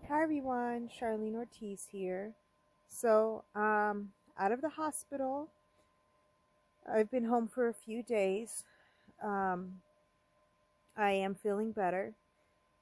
Hi everyone, Charlene Ortiz here. So, out of the hospital. I've been home for a few days. Um, I am feeling better,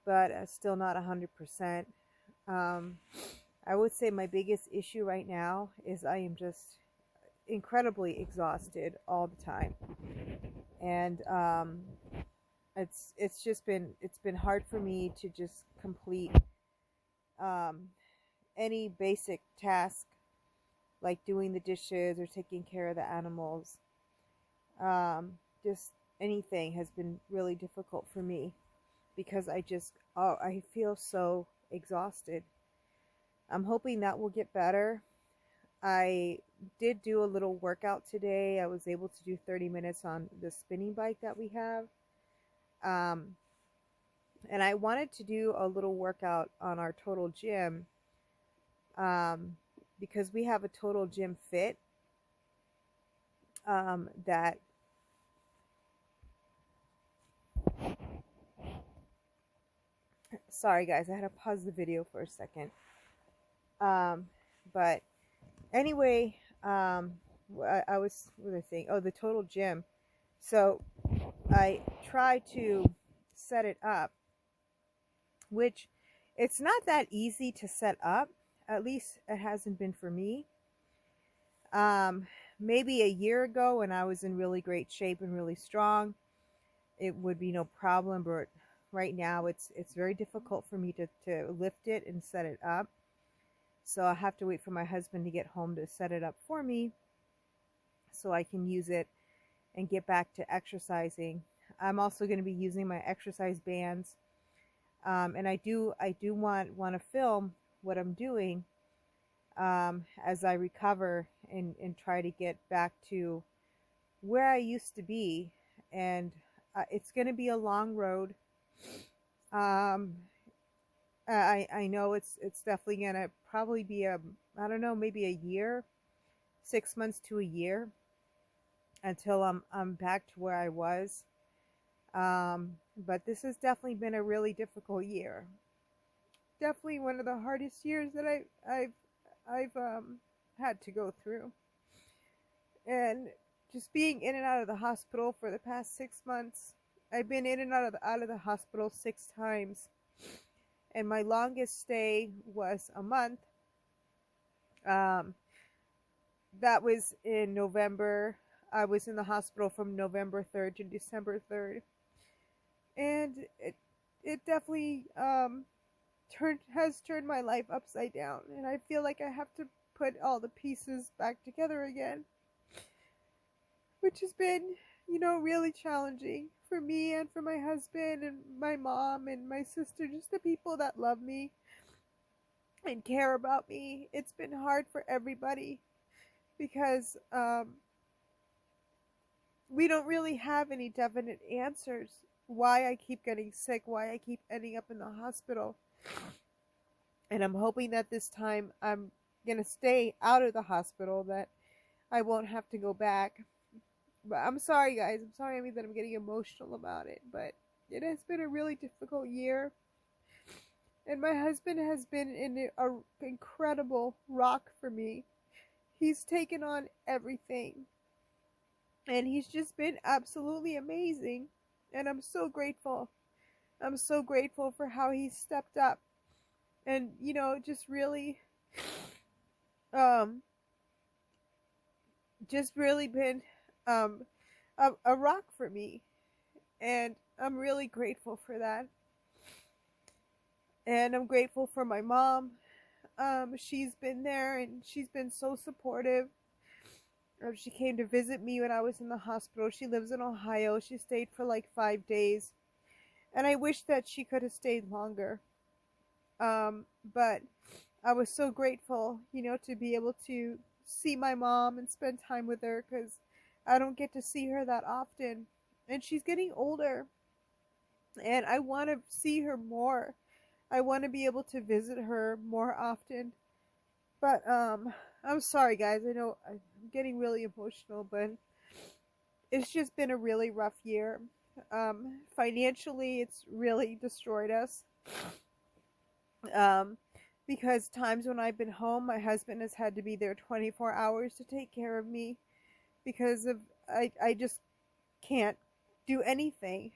but still not 100%. Um, I would say my biggest issue right now is I am just incredibly exhausted all the time, and it's been hard for me to just complete um, any basic task like doing the dishes or taking care of the animals. Just anything has been really difficult for me because I feel so exhausted. I'm hoping that will get better. I did do a little workout today. I was able to do 30 minutes on the spinning bike that we have. Um, and I wanted to do a little workout on our Total Gym because we have a Total Gym Fit that sorry guys, I had to pause the video for a second. Um, but anyway, I was what was I saying? Oh, the Total Gym. So I tried to set it up, which it's not that easy to set up. At least it hasn't been for me. Um, Maybe a year ago when I was in really great shape and really strong, it would be no problem. But right now, it's very difficult for me to lift it and set it up. So I have to wait for my husband to get home to set it up for me so I can use it and get back to exercising. I'm also going to be using my exercise bands, and I do want to film what I'm doing as I recover and try to get back to where I used to be. And it's going to be a long road. Um, I know it's definitely going to probably be I don't know, maybe a year, 6 months to a year until I'm back to where I was. But this has definitely been a really difficult year. Definitely one of the hardest years that I've had to go through. And just being in and out of the hospital for the past 6 months, I've been in and out of the hospital 6 times, and my longest stay was a month. Um, that was in November. I was in the hospital from November 3rd to December 3rd, and it definitely turned my life upside down, and I feel like I have to put all the pieces back together again, which has been, really challenging for me and for my husband and my mom and my sister, just the people that love me and care about me. It's been hard for everybody because we don't really have any definite answers why I keep getting sick, why I keep ending up in the hospital. And I'm hoping that this time I'm going to stay out of the hospital, that I won't have to go back. But I'm sorry, guys. I'm sorry that I'm getting emotional about it. But it has been a really difficult year. And my husband has been an incredible rock for me. He's taken on everything. And he's just been absolutely amazing. And I'm so grateful. I'm so grateful for how he stepped up. And, just really um been um a rock for me, and I'm really grateful for that. And I'm grateful for my mom. She's been there and she's been so supportive. She came to visit me when I was in the hospital. She lives in Ohio. She stayed for like 5 days, and I wish that she could have stayed longer. But I was so grateful, to be able to see my mom and spend time with her, because I don't get to see her that often. And she's getting older, and I want to see her more. I want to be able to visit her more often. But I'm sorry, guys. I know I'm getting really emotional, but it's just been a really rough year. Financially, it's really destroyed us. because times when I've been home, my husband has had to be there 24 hours to take care of me because of I just can't do anything.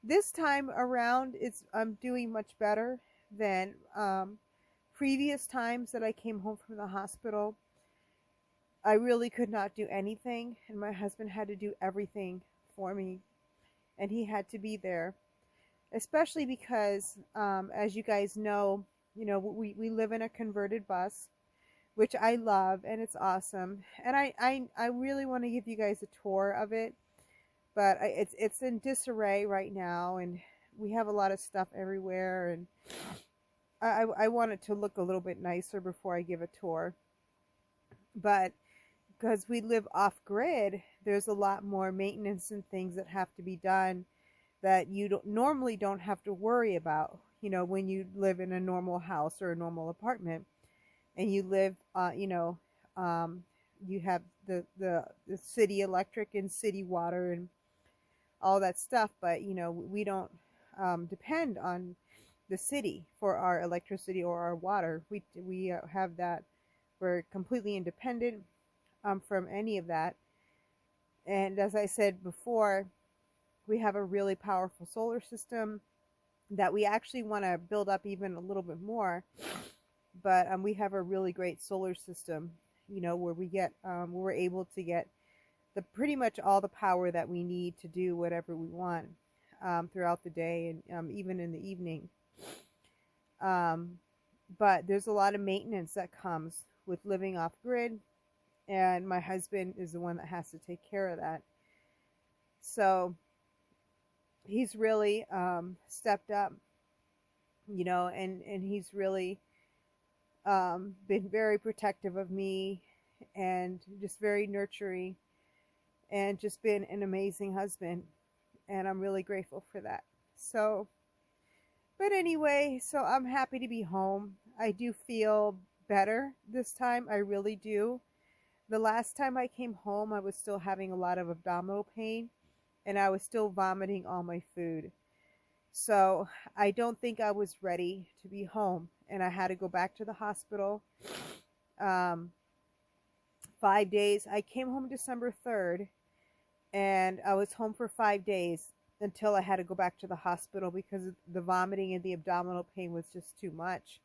This time around, I'm doing much better than previous times that I came home from the hospital. I really could not do anything, and my husband had to do everything for me, and he had to be there, especially because, as you guys know, we live in a converted bus, which I love, and it's awesome. And I really want to give you guys a tour of it, but it's in disarray right now, and we have a lot of stuff everywhere, and I want it to look a little bit nicer before I give a tour. But because we live off grid, there's a lot more maintenance and things that have to be done that you normally don't have to worry about, when you live in a normal house or a normal apartment, and you live, you have the city electric and city water and all that stuff, but we don't depend on the city for our electricity or our water. We have that. We're completely independent from any of that. And as I said before, we have a really powerful solar system that we actually want to build up even a little bit more. But we have a really great solar system, where we're able to get pretty much all the power that we need to do whatever we want throughout the day, and even in the evening. But there's a lot of maintenance that comes with living off grid, and my husband is the one that has to take care of that. So he's really stepped up, and he's really been very protective of me, and just very nurturing, and just been an amazing husband, and I'm really grateful for that. So, but anyway, so I'm happy to be home. I do feel better this time. I really do. The last time I came home, I was still having a lot of abdominal pain, and I was still vomiting all my food. So I don't think I was ready to be home, and I had to go back to the hospital. 5 days. I came home December 3rd, and I was home for 5 days until I had to go back to the hospital because the vomiting and the abdominal pain was just too much.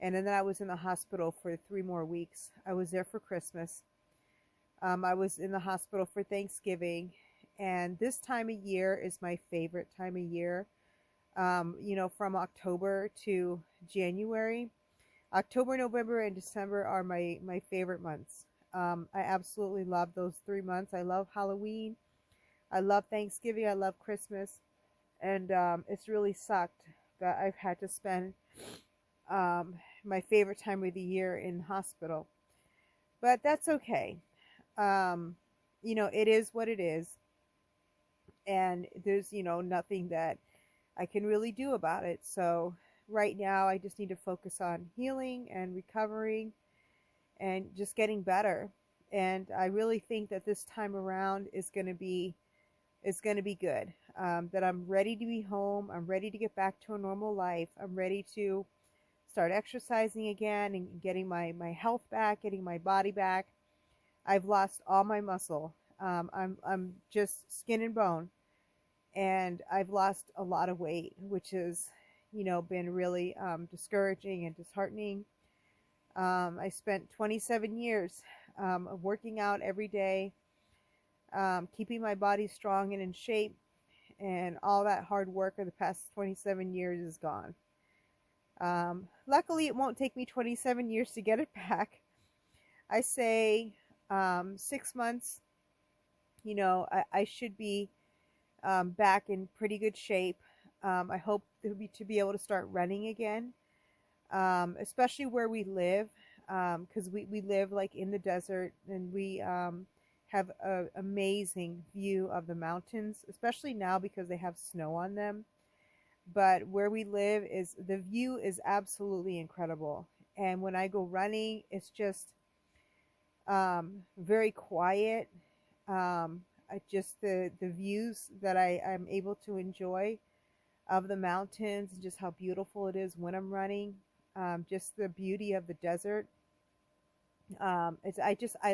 And then I was in the hospital for 3 more weeks. I was there for Christmas. I was in the hospital for Thanksgiving. And this time of year is my favorite time of year. From October to January. October, November, and December are my favorite months. I absolutely love those 3 months. I love Halloween. I love Thanksgiving. I love Christmas. And it's really sucked that I've had to spend my favorite time of the year in hospital. But that's okay. It is what it is. And there's, nothing that I can really do about it. So right now I just need to focus on healing and recovering and just getting better. And I really think that this time around is going to be good. That I'm ready to be home. I'm ready to get back to a normal life. I'm ready to start exercising again and getting my health back, getting my body back. I've lost all my muscle. I'm just skin and bone, and I've lost a lot of weight, which has, been really discouraging and disheartening. I spent 27 years of working out every day, keeping my body strong and in shape, and all that hard work of the past 27 years is gone. Luckily, it won't take me 27 years to get it back. I say 6 months, I should be back in pretty good shape. I hope to be able to start running again, especially where we live, because we live like in the desert, and we have an amazing view of the mountains, especially now because they have snow on them. But where we live, the view is absolutely incredible. And when I go running, it's just very quiet. Just the views that I'm able to enjoy of the mountains, and just how beautiful it is when I'm running. just the beauty of the desert. I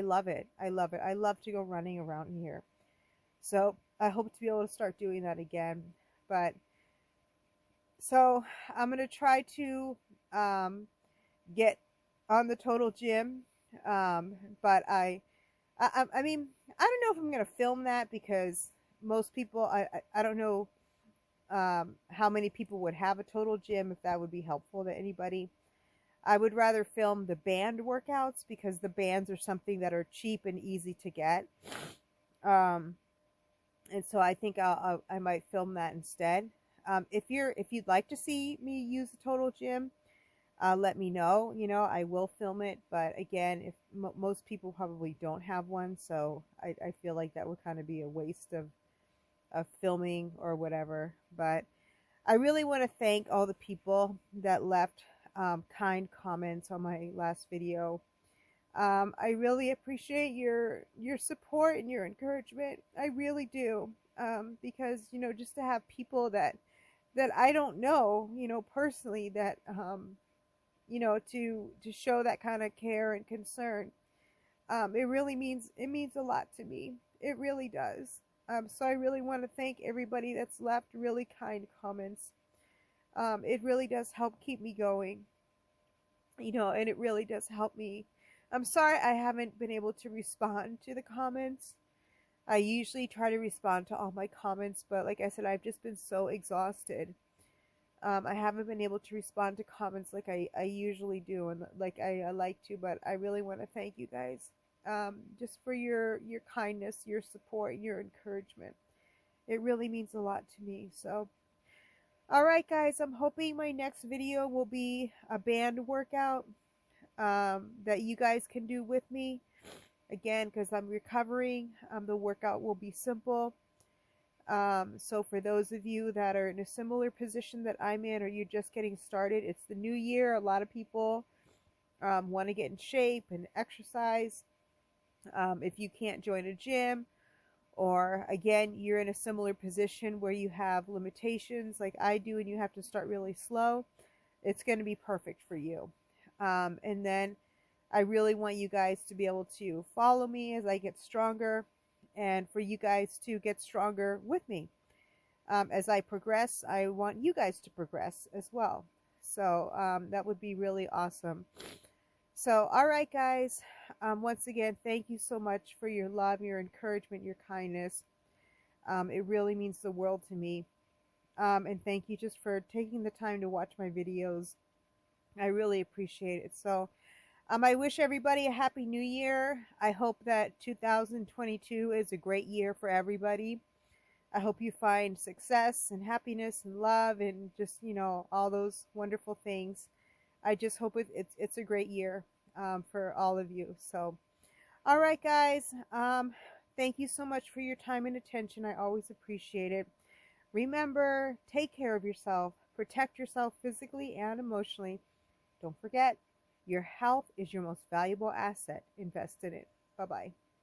love it. I love it. I love to go running around here. So I hope to be able to start doing that again. But so I'm gonna try to um, get on the total gym. But I mean, I don't know if I'm gonna film that because most people, I don't know how many people would have a total gym, if that would be helpful to anybody. I would rather film the band workouts because the bands are something that are cheap and easy to get. Um, and so I think I might film that instead. If you'd like to see me use the total gym, let me know. You know, I will film it. But again, if most people probably don't have one, so I feel like that would kind of be a waste of filming or whatever. But I really want to thank all the people that left kind comments on my last video. I really appreciate your support and your encouragement. I really do. Because, you know, just to have people that I don't know, you know, personally, that you know, to show that kind of care and concern, it means a lot to me. It really does. So I really want to thank everybody that's left really kind comments. It really does help keep me going, you know, and it really does help me. I'm sorry I haven't been able to respond to the comments. I usually try to respond to all my comments, but like I said, I've just been so exhausted. I haven't been able to respond to comments like I usually do and like I like to, but I really want to thank you guys just for your kindness, your support, and your encouragement. It really means a lot to me. So, all right, guys, I'm hoping my next video will be a band workout that you guys can do with me. Again, because I'm recovering, the workout will be simple. So for those of you that are in a similar position that I'm in, or you're just getting started, it's the new year. A lot of people want to get in shape and exercise. If you can't join a gym, or again, you're in a similar position where you have limitations like I do and you have to start really slow, it's going to be perfect for you. And then I really want you guys to be able to follow me as I get stronger, and for you guys to get stronger with me. As I progress, I want you guys to progress as well. So that would be really awesome. So, all right, guys. Once again, thank you so much for your love, your encouragement, your kindness. It really means the world to me. And thank you just for taking the time to watch my videos. I really appreciate it. So, I wish everybody a happy new year. I hope that 2022 is a great year for everybody. I hope you find success and happiness and love and just, you know, all those wonderful things. I just hope it's a great year for all of you. So, all right, guys. Thank you so much for your time and attention. I always appreciate it. Remember, take care of yourself. Protect yourself physically and emotionally. Don't forget, your health is your most valuable asset. Invest in it. Bye-bye.